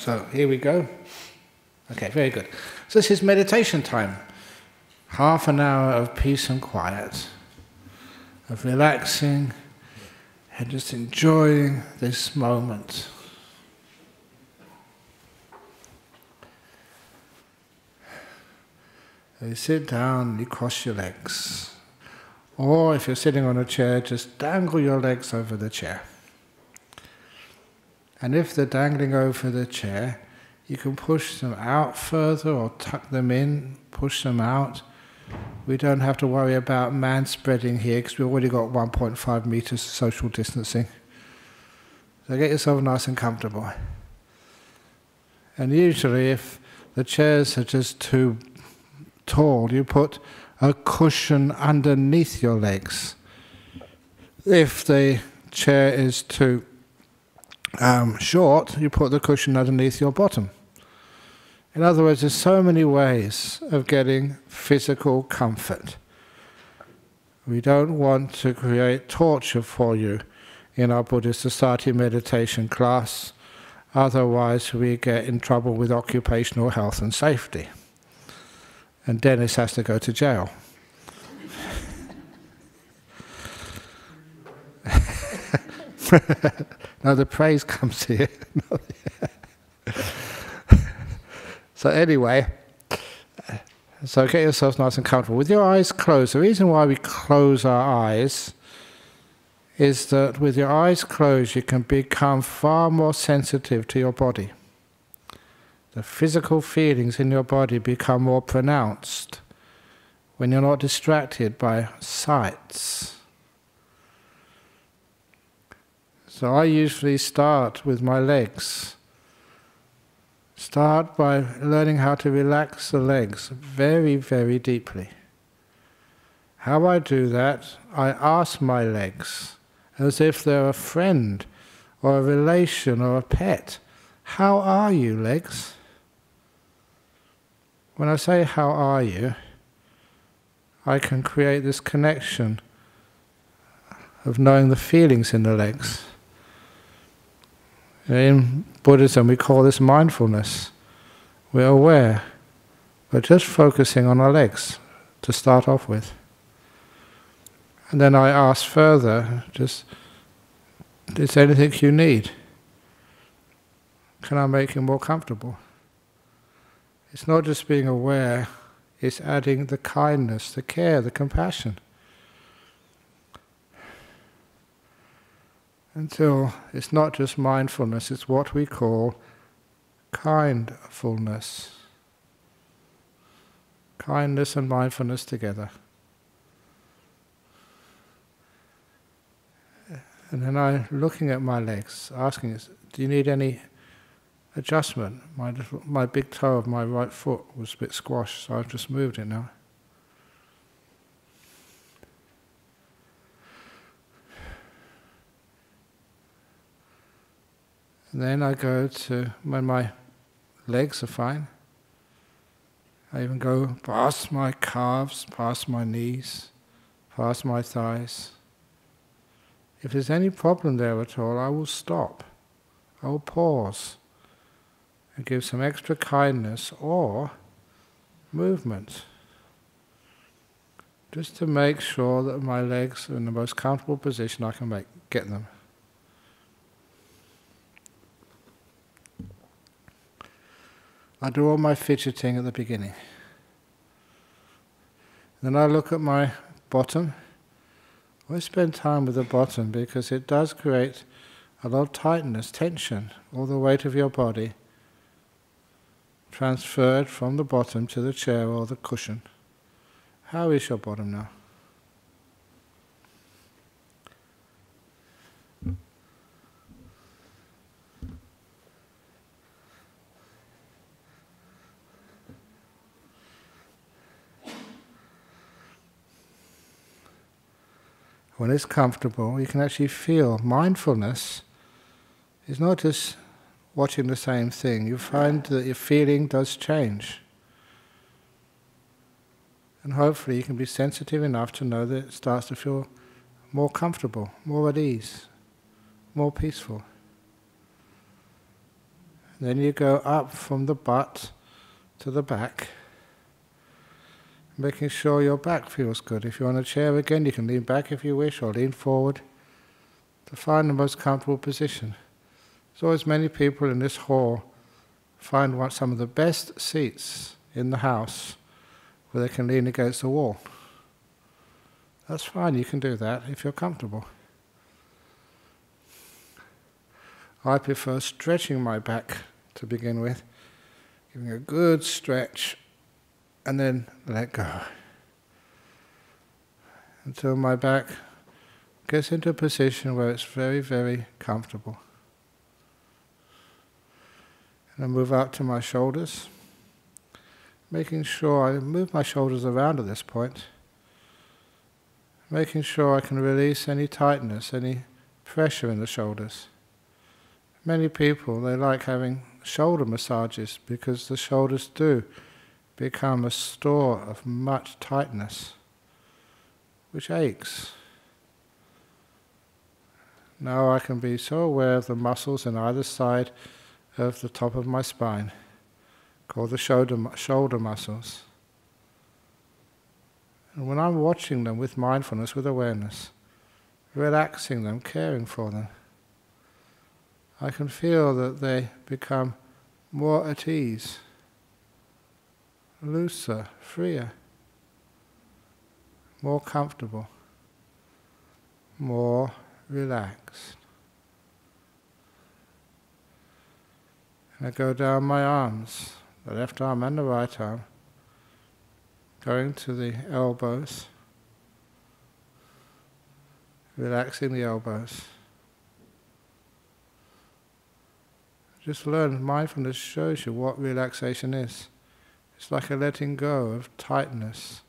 So here we go. Okay, very good. So this is meditation time. Half an hour of peace and quiet, of relaxing and just enjoying this moment. So you sit down, you cross your legs. Or if you're sitting on a chair, just dangle your legs over the chair. And if they're dangling over the chair, you can push them out further or tuck them in, push them out. We don't have to worry about man spreading here because we've already got 1.5 meters social distancing. So get yourself nice and comfortable. And usually if the chairs are just too tall, you put a cushion underneath your legs. If the chair is too short, you put the cushion underneath your bottom. In other words, there's so many ways of getting physical comfort. We don't want to create torture for you in our Buddhist Society meditation class, otherwise we get in trouble with occupational health and safety. And Dennis has to go to jail. No, the praise comes here. So anyway, so get yourself nice and comfortable. With your eyes closed, the reason why we close our eyes is that with your eyes closed you can become far more sensitive to your body. The physical feelings in your body become more pronounced when you're not distracted by sights. So I usually start with my legs. Start by learning how to relax the legs very, very deeply. How I do that, I ask my legs, as if they're a friend or a relation or a pet. How are you, legs? When I say, how are you, I can create this connection of knowing the feelings in the legs. In Buddhism we call this mindfulness. We're aware. We're just focusing on our legs to start off with. And then I ask further, just, is there anything you need? Can I make you more comfortable? It's not just being aware, it's adding the kindness, the care, the compassion. Until it's not just mindfulness, it's what we call kindfulness. Kindness and mindfulness together. And then I'm looking at my legs, asking, do you need any adjustment? My big toe of my right foot was a bit squashed, so I've just moved it now. And then I go to, when my legs are fine, I even go past my calves, past my knees, past my thighs. If there's any problem there at all, I will stop. I will pause and give some extra kindness or movement, just to make sure that my legs are in the most comfortable position I can get them. I do all my fidgeting at the beginning. Then I look at my bottom. I spend time with the bottom because it does create a lot of tightness, tension, all the weight of your body transferred from the bottom to the chair or the cushion. How is your bottom now? When it's comfortable, you can actually feel mindfulness is not just watching the same thing. You find that your feeling does change. And hopefully you can be sensitive enough to know that it starts to feel more comfortable, more at ease, more peaceful. Then you go up from the butt to the back, making sure your back feels good. If you're on a chair again, you can lean back if you wish, or lean forward to find the most comfortable position. So as many people in this hall find some of the best seats in the house where they can lean against the wall. That's fine, you can do that if you're comfortable. I prefer stretching my back to begin with, giving a good stretch, and then let go. Until my back gets into a position where it's very, very comfortable. And I move up to my shoulders, making sure I move my shoulders around at this point, making sure I can release any tightness, any pressure in the shoulders. Many people, they like having shoulder massages because the shoulders do become a store of much tightness, which aches. Now I can be so aware of the muscles on either side of the top of my spine, called the shoulder muscles. And when I'm watching them with mindfulness, with awareness, relaxing them, caring for them, I can feel that they become more at ease, looser, freer, more comfortable, more relaxed. And I go down my arms, the left arm and the right arm, going to the elbows, relaxing the elbows. Just learn, mindfulness shows you what relaxation is. It's like a letting go of tightness.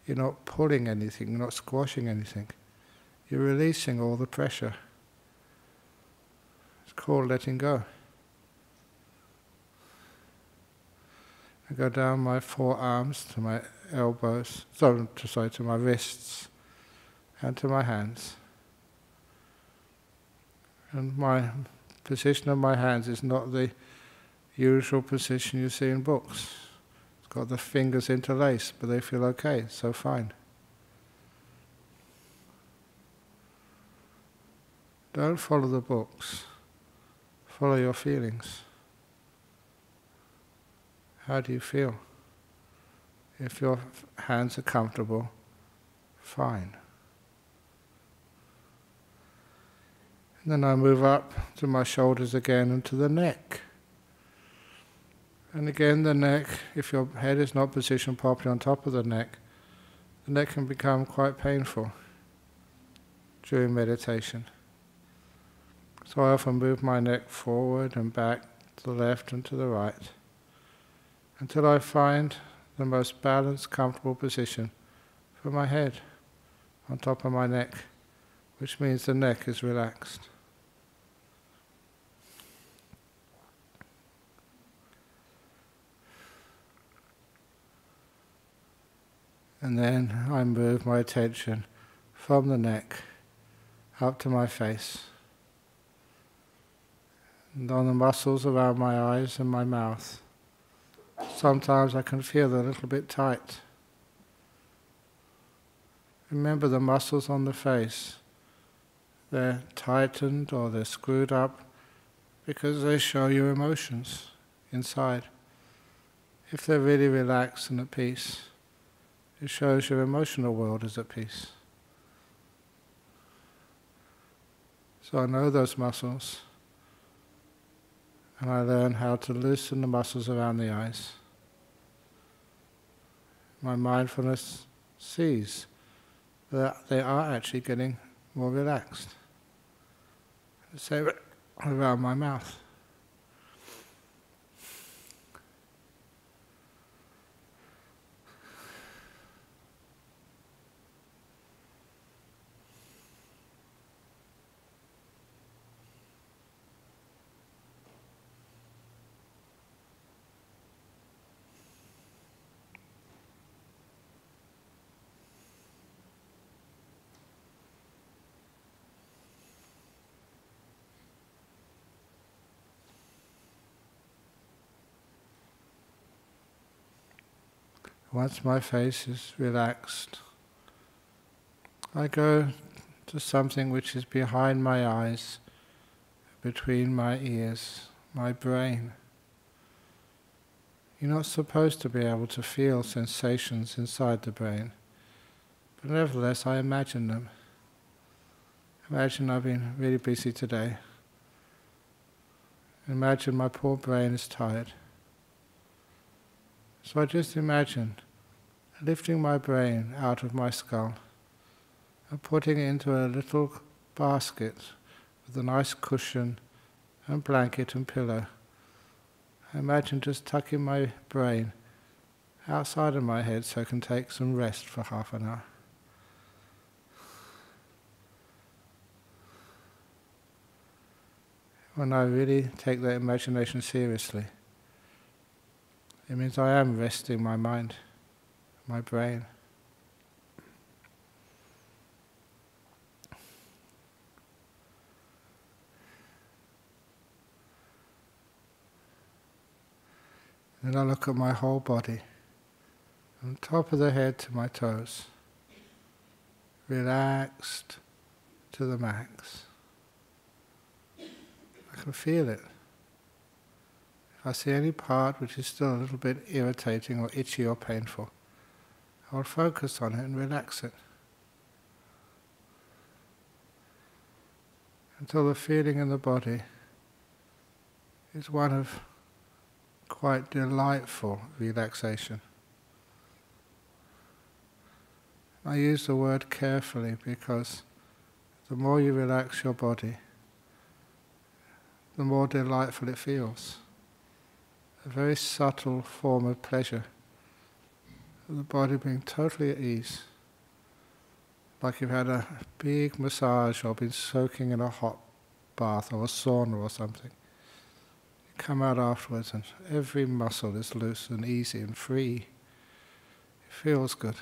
You're not pulling anything, you're not squashing anything. You're releasing all the pressure. It's called letting go. I go down my forearms to my elbows, to my wrists and to my hands. And my position of my hands is not the usual position you see in books. It's got the fingers interlaced, but they feel okay, so fine. Don't follow the books. Follow your feelings. How do you feel? If your hands are comfortable, fine. And then I move up to my shoulders again and to the neck. And again the neck, if your head is not positioned properly on top of the neck can become quite painful during meditation. So I often move my neck forward and back to the left and to the right until I find the most balanced, comfortable position for my head on top of my neck, which means the neck is relaxed. And then I move my attention from the neck up to my face, and on the muscles around my eyes and my mouth. Sometimes I can feel they're a little bit tight. Remember the muscles on the face. They're tightened or they're screwed up because they show you emotions inside. If they're really relaxed and at peace, it shows your emotional world is at peace. So I know those muscles, and I learn how to loosen the muscles around the eyes. My mindfulness sees that they are actually getting more relaxed. Say around my mouth. Once my face is relaxed, I go to something which is behind my eyes, between my ears, my brain. You're not supposed to be able to feel sensations inside the brain, but nevertheless I imagine them. Imagine I've been really busy today. Imagine my poor brain is tired. So I just imagine lifting my brain out of my skull and putting it into a little basket with a nice cushion and blanket and pillow. I imagine just tucking my brain outside of my head so I can take some rest for half an hour. When I really take that imagination seriously, it means I am resting my mind, my brain. Then I look at my whole body, from top of the head to my toes, relaxed to the max. I can feel it. If I see any part which is still a little bit irritating or itchy or painful, I will focus on it and relax it. Until the feeling in the body is one of quite delightful relaxation. I use the word carefully because the more you relax your body, the more delightful it feels. A very subtle form of pleasure. The body being totally at ease. Like you've had a big massage or been soaking in a hot bath or a sauna or something. You come out afterwards and every muscle is loose and easy and free. It feels good.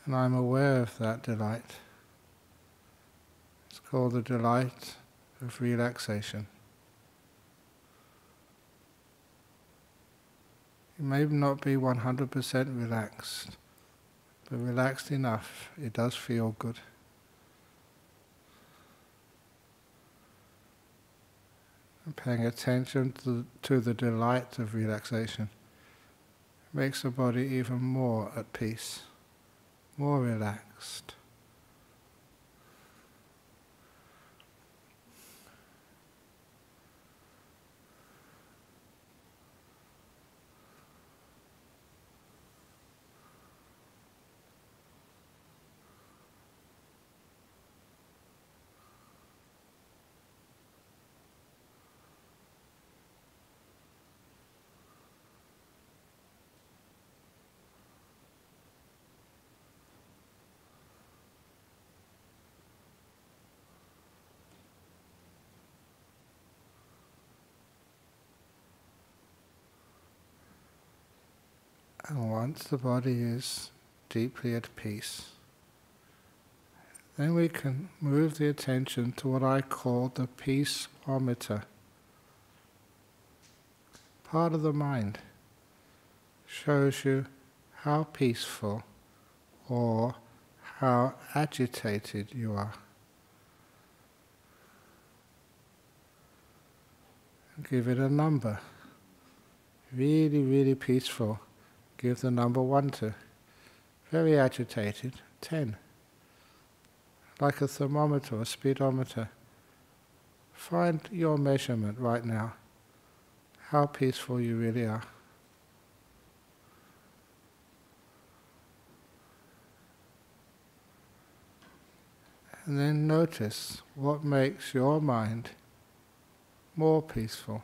And I'm aware of that delight. It's called the delight of relaxation. You may not be 100% relaxed, but relaxed enough, it does feel good. And paying attention to the delight of relaxation makes the body even more at peace, more relaxed. And once the body is deeply at peace, then we can move the attention to what I call the peace-ometer. Part of the mind shows you how peaceful or how agitated you are. And give it a number. Really, really peaceful. Give the number 1 to. Very agitated, 10. Like a thermometer or speedometer. Find your measurement right now. How peaceful you really are. And then notice what makes your mind more peaceful.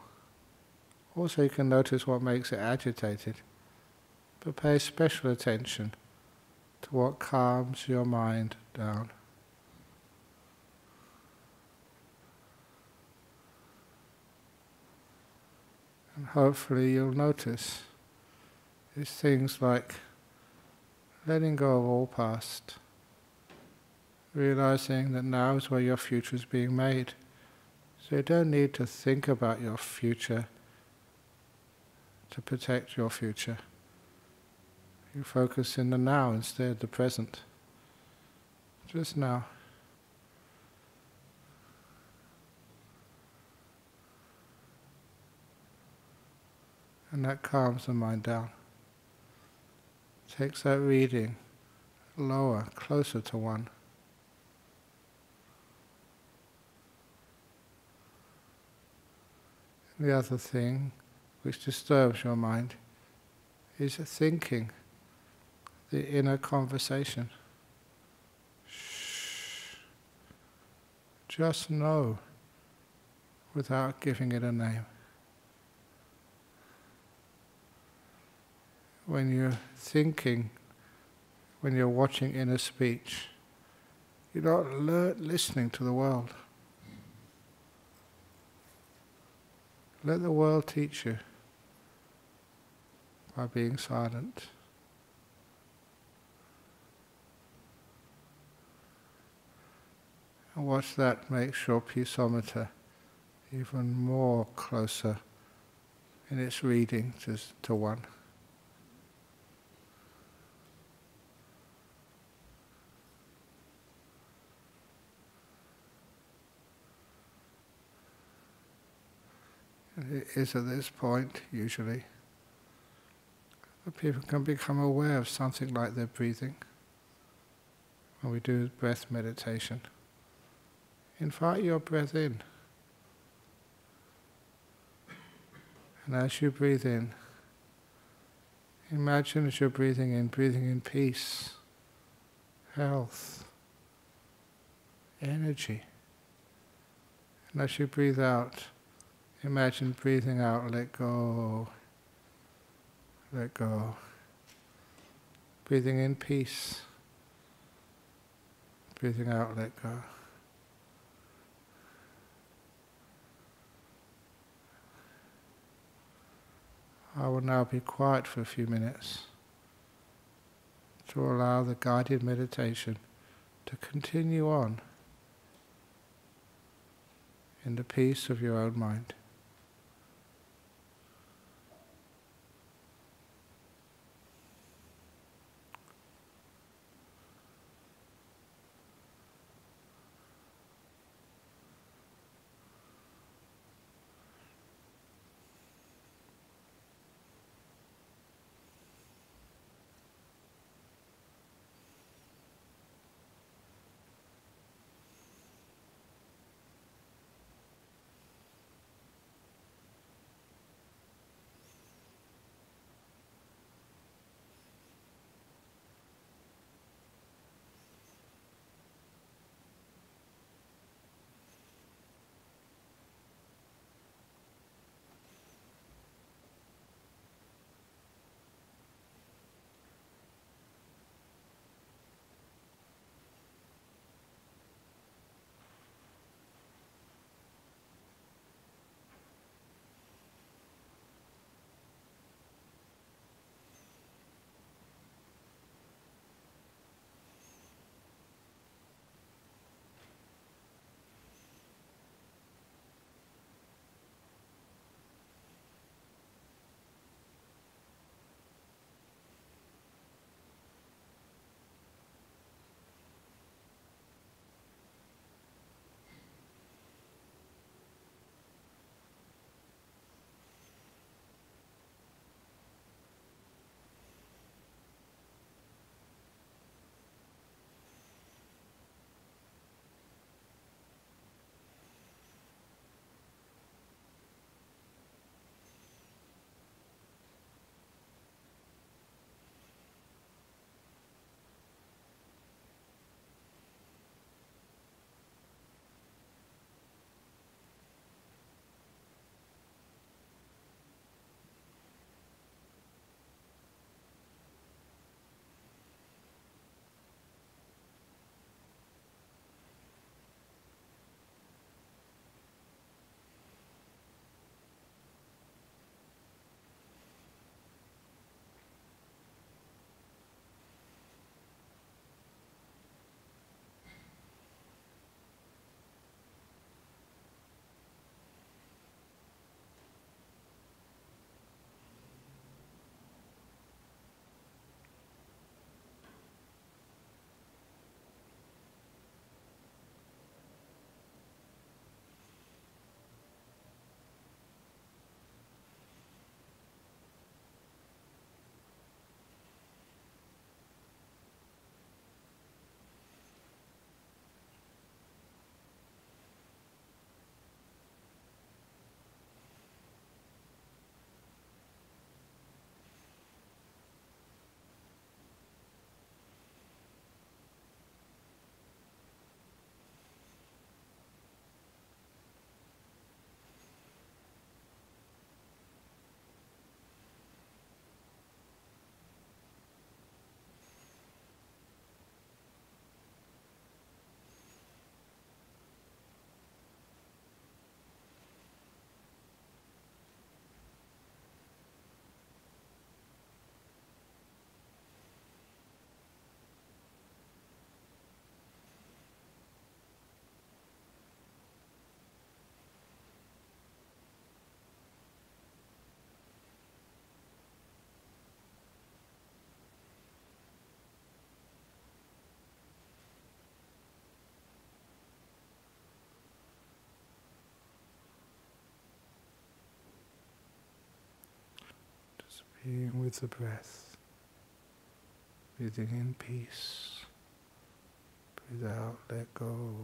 Also you can notice what makes it agitated. But pay special attention to what calms your mind down. And hopefully you'll notice it's things like letting go of all past, realizing that now is where your future is being made. So you don't need to think about your future to protect your future. You focus in the now instead, the present. Just now. And that calms the mind down. Takes that reading lower, closer to one. The other thing which disturbs your mind is thinking, the inner conversation. Shh. Just know without giving it a name. When you're thinking, when you're watching inner speech, you're not listening to the world. Let the world teach you by being silent. And watch that makes your peaceometer even more closer in its reading to one. And it is at this point, usually, that people can become aware of something like their breathing. When we do breath meditation, invite your breath in. And as you breathe in, imagine as you're breathing in peace, health, energy. And as you breathe out, imagine breathing out, let go, let go. Breathing in peace, breathing out, let go. I will now be quiet for a few minutes to allow the guided meditation to continue on in the peace of your own mind. being with the breath, breathing in peace, breathe out, let go.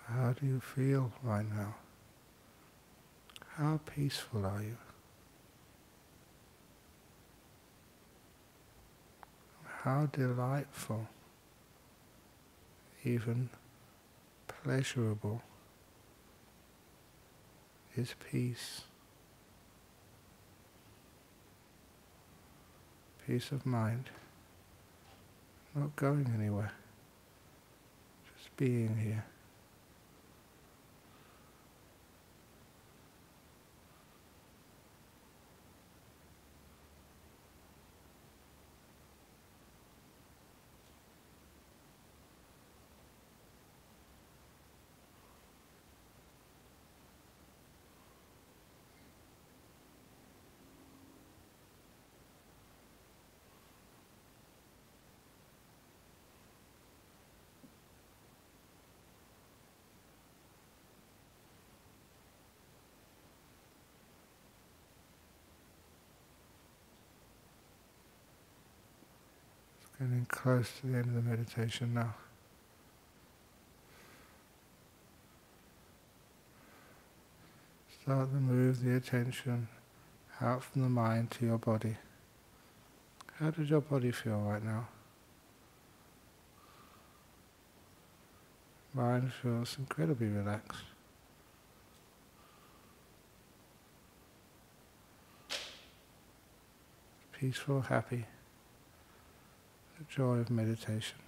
How do you feel right now? How peaceful are you? How delightful, even pleasurable, is peace? Peace of mind, not going anywhere, just being here. Getting close to the end of the meditation now. Start to move the attention out from the mind to your body. How does your body feel right now? Mind feels incredibly relaxed. Peaceful, happy. The joy of meditation.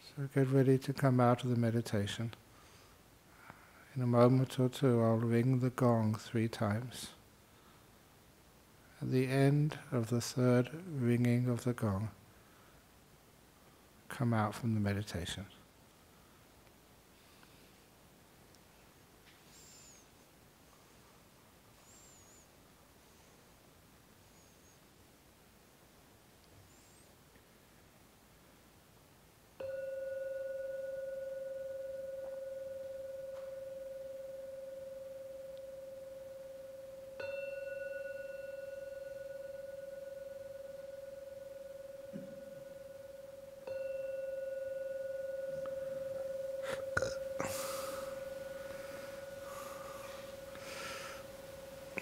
So get ready to come out of the meditation. In a moment or two I'll ring the gong 3 times. At the end of the 3rd ringing of the gong, come out from the meditation.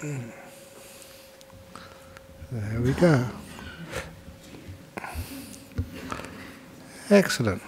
There we go. Excellent.